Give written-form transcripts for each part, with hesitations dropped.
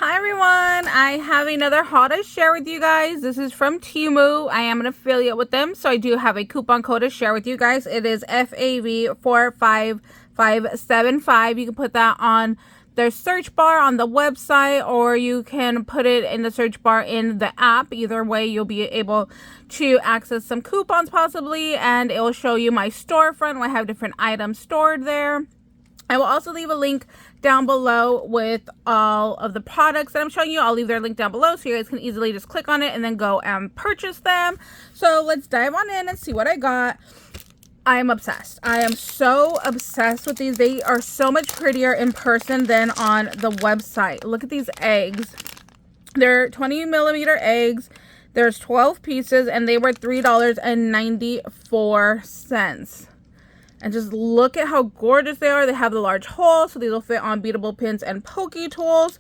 Hi everyone, I have another haul to share with you guys. This is from Temu. I am an affiliate with them, so I do have a coupon code to share with you guys. It is fav45575. You can put that on their search bar on the website, or you can put it in the search bar in the app. Either way, you'll be able to access some coupons possibly, and it will show you my storefront where I have different items stored there. I will also leave a link down below with all of the products that I'm showing you. I'll leave their link down below so you guys can easily just click on it and then go and purchase them. So let's dive on in and see what I got. I am obsessed. I am so obsessed with these. They are so much prettier in person than on the website. Look at these eggs. They're 20mm eggs. There's 12 pieces and they were $3.94. And just look at how gorgeous they are. They have the large hole, so these will fit on beadable pins and Pokie tools.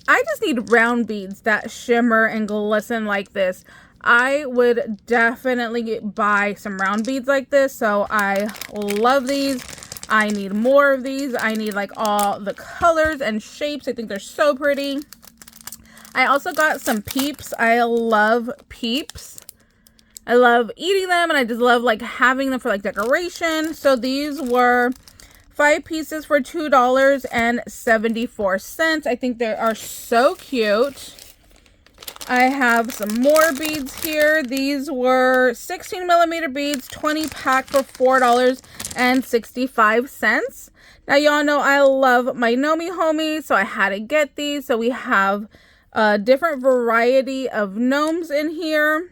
I just need round beads that shimmer and glisten like this. I would definitely buy some round beads like this. So I love these. I need more of these. I need like all the colors and shapes. I think they're so pretty. I also got some Peeps. I love Peeps. I love eating them, and I just love like having them for like decoration. So these were 5 pieces for $2.74. I think they are so cute. I have some more beads here. These were 16mm beads, 20 pack for $4.65. Now y'all know I love my gnome so I had to get these. So we have a different variety of gnomes in here.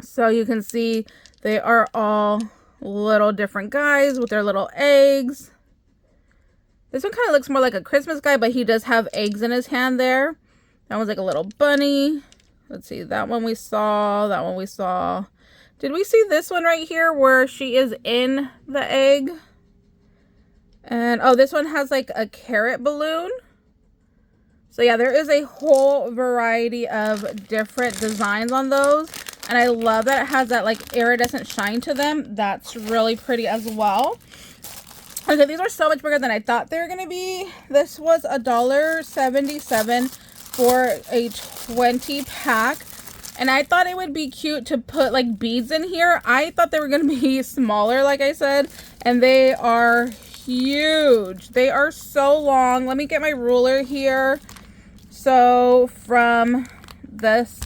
So you can see they are all little different guys with their little eggs. This one kind of looks more like a Christmas guy, but he does have eggs in his hand there. That one's like a little bunny. Let's see, that one we saw, that one we saw. Did we see this one right here where she is in the egg? And oh, this one has like a carrot balloon. So yeah, there is a whole variety of different designs on those. And I love that it has that like iridescent shine to them. That's really pretty as well. Okay, these are so much bigger than I thought they were going to be. This was $1.77 for a 20 pack. And I thought it would be cute to put like beads in here. I thought they were going to be smaller, like I said. And they are huge. They are so long. Let me get my ruler here. So from this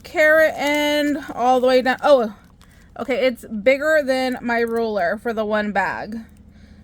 carrot end all the way down. Oh, okay, it's bigger than my ruler for the one bag.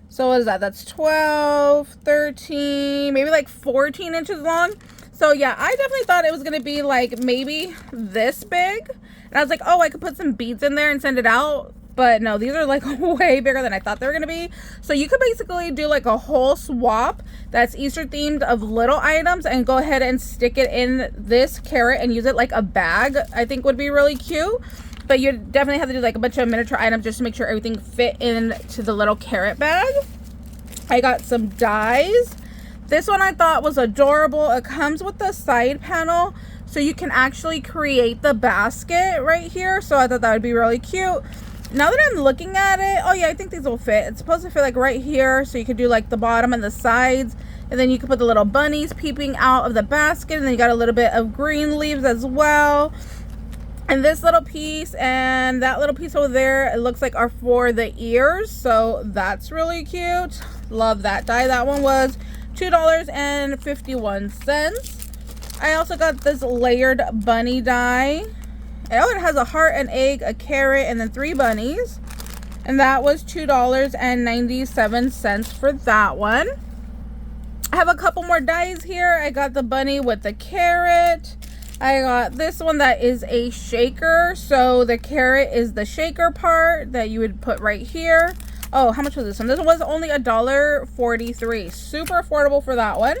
So what is that? That's 12, 13, maybe like 14 inches long. So yeah, I definitely thought it was gonna be like maybe this big, and I was like, oh, I could put some beads in there and send it out. But no, these are like way bigger than I thought they were gonna be. So you could basically do like a whole swap that's Easter themed of little items and go ahead and stick it in this carrot and use it like a bag. I think would be really cute. But you definitely have to do like a bunch of miniature items just to make sure everything fit into the little carrot bag. I got some dies. This one I thought was adorable. It comes with the side panel, so you can actually create the basket right here. So I thought that would be really cute. Now that I'm looking at it, oh yeah, I think these will fit. It's supposed to fit like right here, so you could do like the bottom and the sides, and then you could put the little bunnies peeping out of the basket, and then you got a little bit of green leaves as well. And this little piece and that little piece over there, it looks like are for the ears, so that's really cute. Love that die. That one was $2.51. I also got this layered bunny die. Oh, it has a heart, an egg, a carrot, and then 3 bunnies. And that was $2.97 for that one. I have a couple more dies here. I got the bunny with the carrot. I got this one that is a shaker. So the carrot is the shaker part that you would put right here. Oh, how much was this one? This one was only $1.43. Super affordable for that one.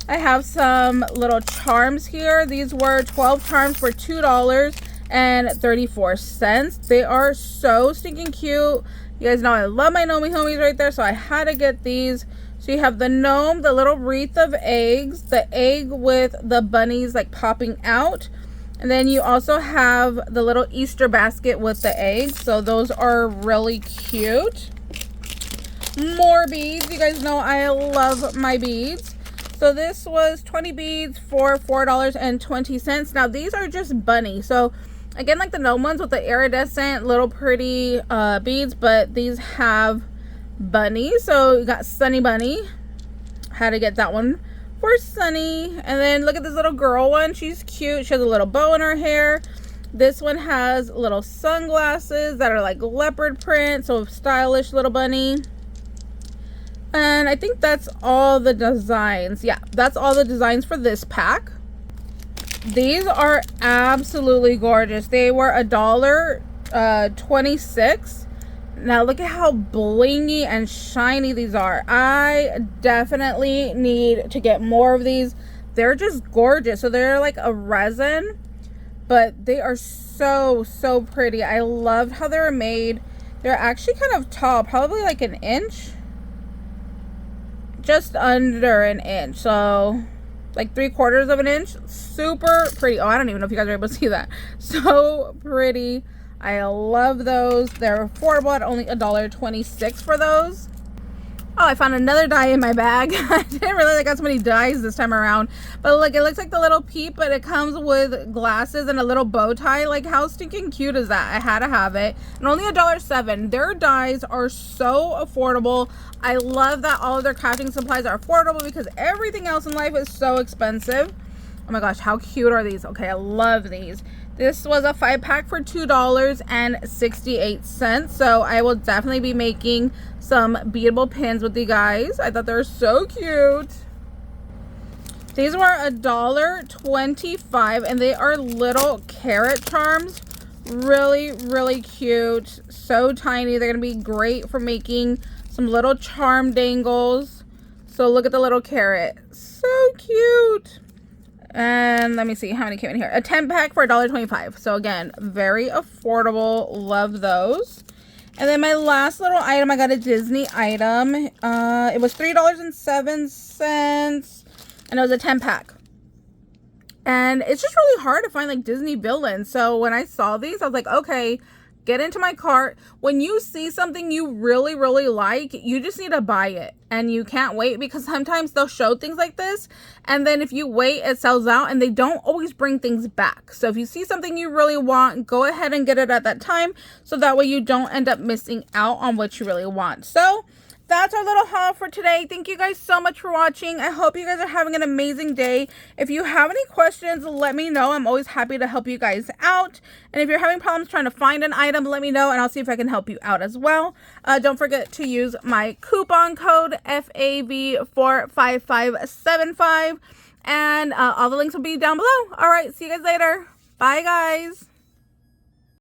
I have some little charms here. These were 12 charms for $2.34. They are so stinking cute. You guys know I love my gnome homies right there, so I had to get these. So you have the gnome, the little wreath of eggs, the egg with the bunnies like popping out, and then you also have the little Easter basket with the eggs. So those are really cute. More beads. You guys know I love my beads. So this was 20 beads for $4.20. Now these are just bunny. So again, like the gnome ones with the iridescent little pretty beads, but these have bunny. So you got Sunny Bunny. Had to get that one for Sunny. And then look at this little girl one. She's cute. She has a little bow in her hair. This one has little sunglasses that are like leopard print. So stylish little bunny. And I think that's all the designs. Yeah, that's all the designs for this pack. These are absolutely gorgeous. They were $1.26. Now look at how blingy and shiny these are. I definitely need to get more of these. They're just gorgeous. So they're like a resin, but they are so pretty. I loved how they were made. They're actually kind of tall, probably like an inch. Just under an inch, so like 3/4 of an inch. Super pretty. Oh, I don't even know if you guys are able to see that. So pretty. I love those. They're affordable at only $1.26 for those. Oh, I found another die in my bag. I didn't realize I got so many dies this time around. But look, it looks like the little Peep, but it comes with glasses and a little bow tie. Like, how stinking cute is that? I had to have it. And only $1.07. Their dies are so affordable. I love that all of their crafting supplies are affordable because everything else in life is so expensive. Oh my gosh, how cute are these? Okay, I love these. This was a 5-pack for $2.68. So I will definitely be making some beadable pins with you guys. I thought they were so cute. These were $1.25 and they are little carrot charms. Really cute. So tiny. They're gonna be great for making some little charm dangles. So look at the little carrot. So cute. And let me see how many came in here. A 10-pack for $1.25. So again, very affordable. Love those. And then my last little item, I got a Disney item. It was $3.07 and it was a 10-pack. And it's just really hard to find like Disney villains. So when I saw these, I was like, okay, get into my cart. When you see something you really like, you just need to buy it. And you can't wait because sometimes they'll show things like this. And then if you wait, it sells out and they don't always bring things back. So if you see something you really want, go ahead and get it at that time. So that way you don't end up missing out on what you really want. So that's our little haul for today. Thank you guys so much for watching. I hope you guys are having an amazing day. If you have any questions, let me know. I'm always happy to help you guys out. And if you're having problems trying to find an item, let me know and I'll see if I can help you out as well. Don't forget to use my coupon code fav45575 and all the links will be down below. All right, see you guys later. Bye guys.